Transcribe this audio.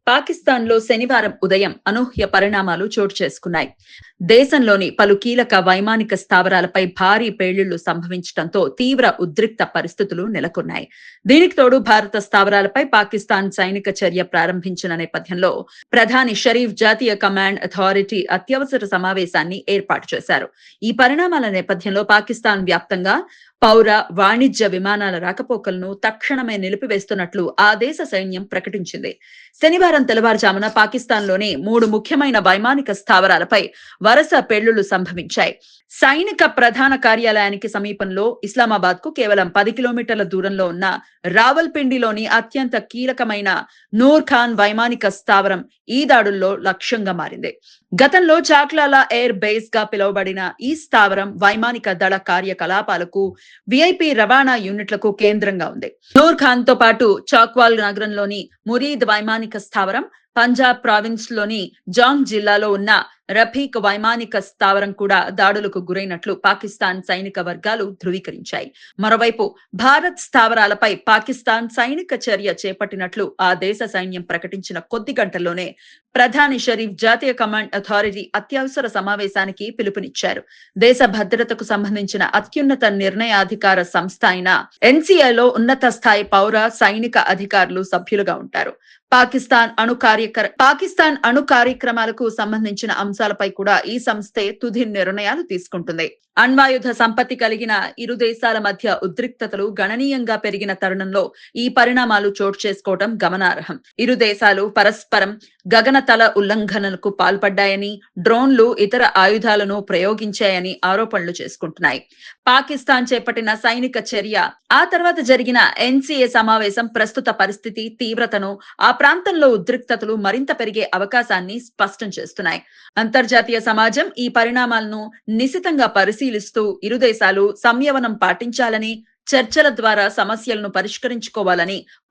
పాకిస్తాన్‌లో శనివారం ఉదయం అనూహ్య పరిణామాలు చోటు చేసుకున్నాయి. దేశంలోని పలు కీలక వైమానిక స్థావరాలపై భారీ పేలుళ్లు సంభవించడంతో తీవ్ర ఉద్రిక్త పరిస్థితులు నెలకొన్నాయి. దీనికి తోడు భారత స్థావరాలపై పాకిస్తాన్ సైనిక చర్య ప్రారంభించిన నేపథ్యంలో ప్రధాని షరీఫ్ జాతీయ కమాండ్ అథారిటీ అత్యవసర సమావేశాన్ని ఏర్పాటు చేశారు. ఈ పరిణామాల నేపథ్యంలో పాకిస్తాన్ వ్యాప్తంగా పౌర, వాణిజ్య విమానాల రాకపోకలను తక్షణమే నిలిపివేస్తున్నట్లు ఆ దేశ సైన్యం ప్రకటించింది. శనివారం తెల్లవారుజామున పాకిస్తాన్లోని 3 ముఖ్యమైన వైమానిక స్థావరాలపై వరుస పేలుళ్లు సంభవించాయి. సైనిక ప్రధాన కార్యాలయానికి సమీపంలో ఇస్లామాబాద్ కు కేవలం 10 కిలోమీటర్ల దూరంలో ఉన్న రావల్పిండిలోని అత్యంత కీలకమైన నూర్ ఖాన్ వైమానిక స్థావరం ఈ దాడుల్లో లక్ష్యంగా మారింది. గతంలో చాక్లాలా ఎయిర్ బేస్ గా పిలువబడిన ఈ స్థావరం వైమానిక దళ కార్యకలాపాలకు, విఐపి రవాణా యూనిట్లకు కేంద్రంగా ఉంది. నూర్ ఖాన్ తో పాటు చాక్వాల్ నగరంలోని మురీద్ వైమానిక స్థావరం, పంజాబ్ ప్రావిన్స్ లోని జాంగ్ జిల్లాలో ఉన్న రఫీక్ వైమానిక స్థావరం కూడా దాడులకు గురైనట్లు పాకిస్తాన్ సైనిక వర్గాలు ధృవీకరించాయి. మరోవైపు భారత్ స్థావరాలపై పాకిస్తాన్ సైనిక చర్య చేపట్టినట్లు ఆ దేశ సైన్యం ప్రకటించిన కొద్ది గంటల్లోనే ప్రధాని షరీఫ్ జాతీయ కమాండ్ అథారిటీ అత్యవసర సమావేశానికి పిలుపునిచ్చారు. దేశ భద్రతకు సంబంధించిన అత్యున్నత నిర్ణయాధికార సంస్థ అయిన ఎన్సీఏలో ఉన్నత స్థాయి పౌర, సైనిక అధికారులు సభ్యులుగా ఉంటారు. పాకిస్తాన్ అణు కార్యక్రమాలకు సంబంధించిన అంశాలపై కూడా ఈ సంస్థే తుది నిర్ణయాలు తీసుకుంటుంది. అణ్వాయుధ సంపత్తి కలిగిన ఇరు దేశాల మధ్య ఉద్రిక్తతలు గణనీయంగా పెరిగిన తరుణంలో ఈ పరిణామాలు చోటు చేసుకోవడం గమనార్హం. ఇరు దేశాలు పరస్పరం గగనతల ఉల్లంఘనలకు పాల్పడ్డాయని, డ్రోన్లు, ఇతర ఆయుధాలను ప్రయోగించాయని ఆరోపణలు చేసుకుంటున్నాయి. పాకిస్తాన్ చేపట్టిన సైనిక చర్య, ఆ తర్వాత జరిగిన ఎన్సీఏ సమావేశం ప్రస్తుత పరిస్థితి తీవ్రతను, ఆ ప్రాంతంలో ఉద్రిక్తతలు మరింత పెరిగే అవకాశాన్ని స్పష్టం చేస్తున్నాయి. అంతర్జాతీయ సమాజం ఈ పరిణామాలను నిశితంగా పరిశీలిస్తూ ఇరు దేశాలు సంయమనం పాటించాలని, చర్చల ద్వారా సమస్యలను పరిష్కరించుకోవాలని